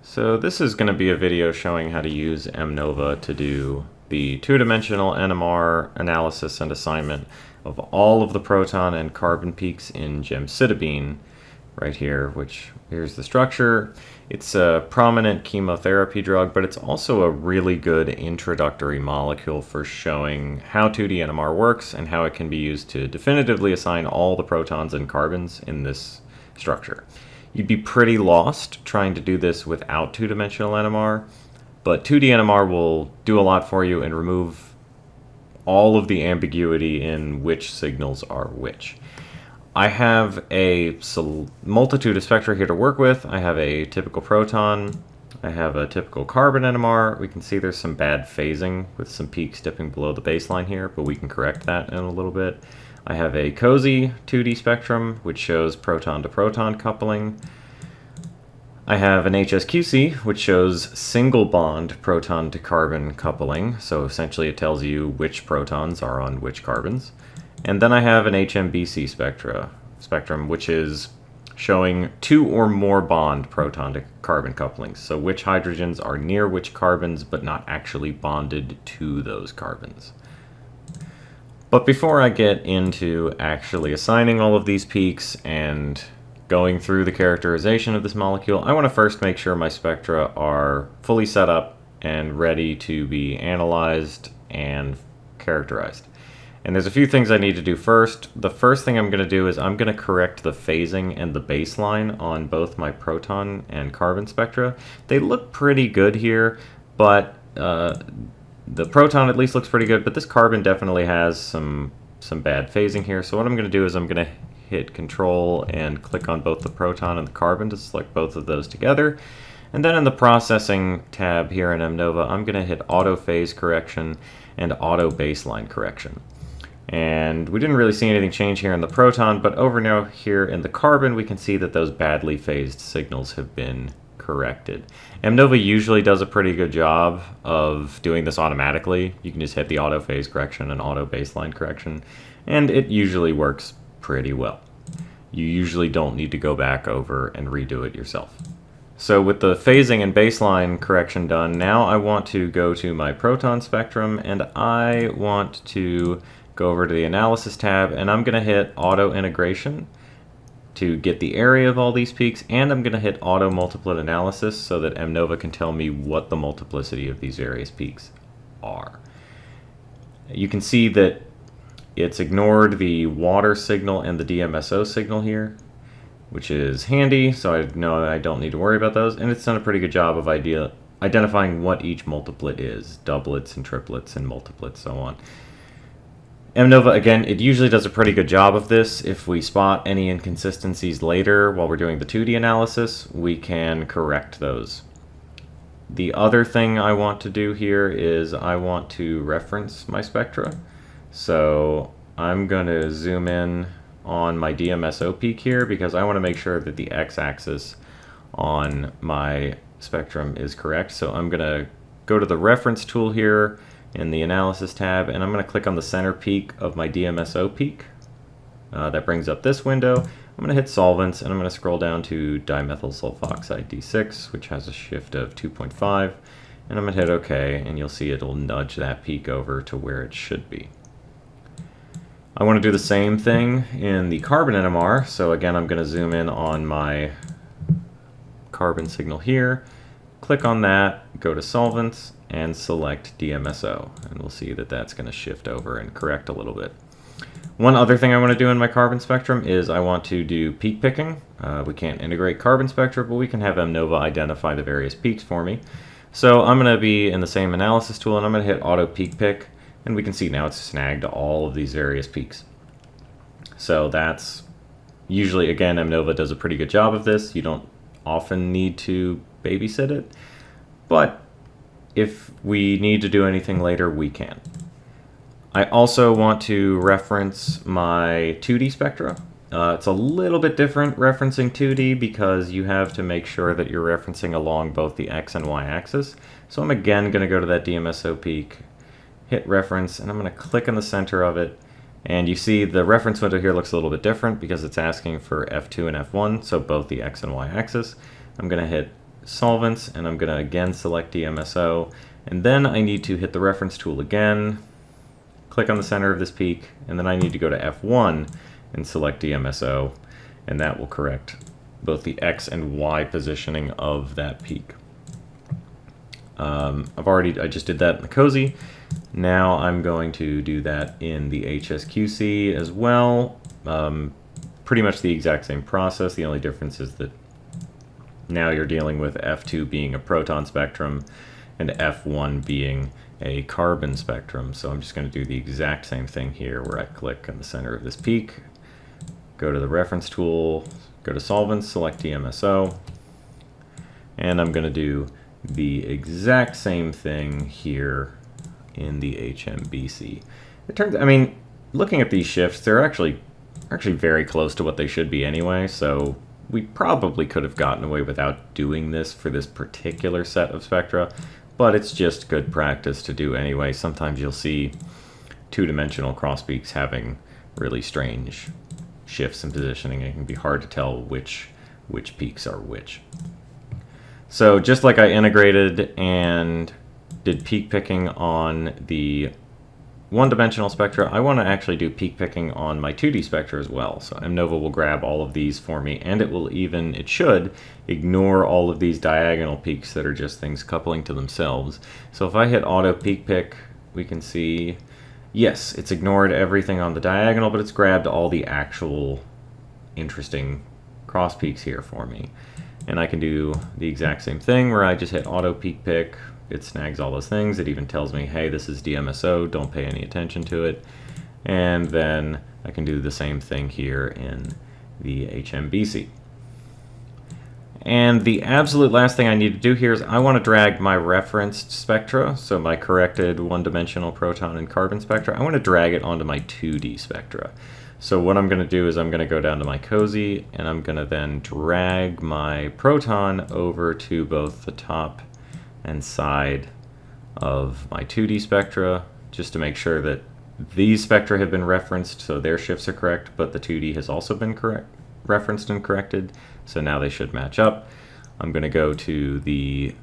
So this is going to be a video showing how to use MNOVA to do the two-dimensional NMR analysis and assignment of all of the proton and carbon peaks in gemcitabine right here, which here's the structure. It's a prominent chemotherapy drug, but it's also a really good introductory molecule for showing how 2D NMR works and how it can be used to definitively assign all the protons and carbons in this structure. You'd be pretty lost trying to do this without two-dimensional NMR, but 2D NMR will do a lot for you and remove all of the ambiguity in which signals are which. I have a multitude of spectra here to work with. I have a typical proton, I have a typical carbon NMR. We can see there's some bad phasing with some peaks dipping below the baseline here, but we can correct that in a little bit. I have a cozy 2D spectrum, which shows proton-to-proton coupling. I have an HSQC, which shows single bond proton-to-carbon coupling, so essentially it tells you which protons are on which carbons. And then I have an HMBC spectrum, which is showing two or more bond proton-to-carbon couplings, so which hydrogens are near which carbons but not actually bonded to those carbons. But before I get into actually assigning all of these peaks and going through the characterization of this molecule, I want to first make sure my spectra are fully set up and ready to be analyzed and characterized. And there's a few things I need to do first. The first thing I'm going to do is I'm going to correct the phasing and the baseline on both my proton and carbon spectra. They look pretty good here, but the proton at least looks pretty good, but this carbon definitely has some bad phasing here. So what I'm going to do is I'm going to hit Control and click on both the proton and the carbon to select both of those together. And then in the Processing tab here in MNOVA, I'm going to hit Auto Phase Correction and Auto Baseline Correction. And we didn't really see anything change here in the proton, but over now here in the carbon, we can see that those badly phased signals have been corrected. MNOVA usually does a pretty good job of doing this automatically. You can just hit the auto phase correction and auto baseline correction, and it usually works pretty well. You usually don't need to go back over and redo it yourself. So with the phasing and baseline correction done, now I want to go to my proton spectrum, and I want to go over to the Analysis tab, and I'm going to hit Auto Integration to get the area of all these peaks, and I'm going to hit Auto Multiplet Analysis so that MNOVA can tell me what the multiplicity of these various peaks are. You can see that it's ignored the water signal and the DMSO signal here, which is handy, so I know I don't need to worry about those, and it's done a pretty good job of identifying what each multiplet is, doublets and triplets and multiplets, so on. MNOVA, again, it usually does a pretty good job of this. If we spot any inconsistencies later while we're doing the 2D analysis, we can correct those. The other thing I want to do here is I want to reference my spectra. So I'm going to zoom in on my DMSO peak here because I want to make sure that the x-axis on my spectrum is correct. So I'm going to go to the reference tool here in the Analysis tab, and I'm going to click on the center peak of my DMSO peak. That brings up this window. I'm going to hit Solvents, and I'm going to scroll down to dimethyl sulfoxide D6, which has a shift of 2.5, and I'm going to hit OK, and you'll see it'll nudge that peak over to where it should be. I want to do the same thing in the carbon NMR, so again I'm going to zoom in on my carbon signal here, click on that, go to Solvents, and select DMSO, and we'll see that that's going to shift over and correct a little bit. One other thing I want to do in my carbon spectrum is I want to do peak picking. We can't integrate carbon spectra, but we can have MNOVA identify the various peaks for me. So I'm going to be in the same analysis tool, and I'm going to hit Auto Peak Pick, and we can see now it's snagged all of these various peaks. So that's usually, again, MNOVA does a pretty good job of this. You don't often need to babysit it, but if we need to do anything later, we can. I also want to reference my 2D spectra. It's a little bit different referencing 2D because you have to make sure that you're referencing along both the X and Y axis. So I'm again going to go to that DMSO peak, hit reference, and I'm going to click in the center of it. And you see the reference window here looks a little bit different because it's asking for F2 and F1, so both the X and Y axis. I'm going to hit solvents, and I'm going to again select DMSO, and then I need to hit the reference tool again, click on the center of this peak, and then I need to go to F1 and select DMSO, and that will correct both the X and Y positioning of that peak. I just did that in the cozy. Now I'm going to do that in the HSQC as well. Pretty much the exact same process. The only difference is that now you're dealing with F2 being a proton spectrum and F1 being a carbon spectrum. So I'm just going to do the exact same thing here, where I click in the center of this peak, go to the reference tool, go to solvents, select DMSO, and I'm going to do the exact same thing here in the HMBC. It turns, I mean, looking at these shifts, they're actually very close to what they should be anyway, so we probably could have gotten away without doing this for this particular set of spectra, but it's just good practice to do anyway. Sometimes you'll see two-dimensional crosspeaks having really strange shifts in positioning. It can be hard to tell which peaks are which. So just like I integrated and did peak picking on the one-dimensional spectra, I want to actually do peak picking on my 2D spectra as well. So MNOVA will grab all of these for me, and it should ignore all of these diagonal peaks that are just things coupling to themselves. So if I hit auto peak pick, we can see, yes, it's ignored everything on the diagonal, but it's grabbed all the actual interesting cross peaks here for me. And I can do the exact same thing where I just hit auto peak pick. It snags all those things. It even tells me, hey, this is DMSO, don't pay any attention to it. And then I can do the same thing here in the HMBC. And the absolute last thing I need to do here is I want to drag my referenced spectra, so my corrected one-dimensional proton and carbon spectra, I want to drag it onto my 2D spectra. So what I'm going to do is I'm going to go down to my cozy, and I'm going to then drag my proton over to both the top and side of my 2D spectra, just to make sure that these spectra have been referenced, so their shifts are correct, but the 2D has also been referenced and corrected, so now they should match up. I'm going to go to the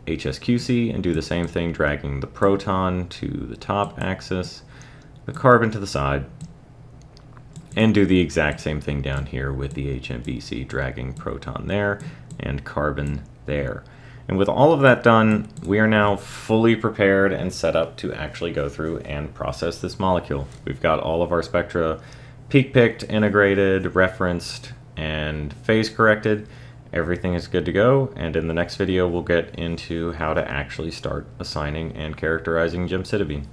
HSQC and do the same thing, dragging the proton to the top axis, the carbon to the side, and do the exact same thing down here with the HMBC, dragging proton there and carbon there. And with all of that done, we are now fully prepared and set up to actually go through and process this molecule. We've got all of our spectra peak picked, integrated, referenced, and phase corrected. Everything is good to go, and in the next video we'll get into how to actually start assigning and characterizing gemcitabine.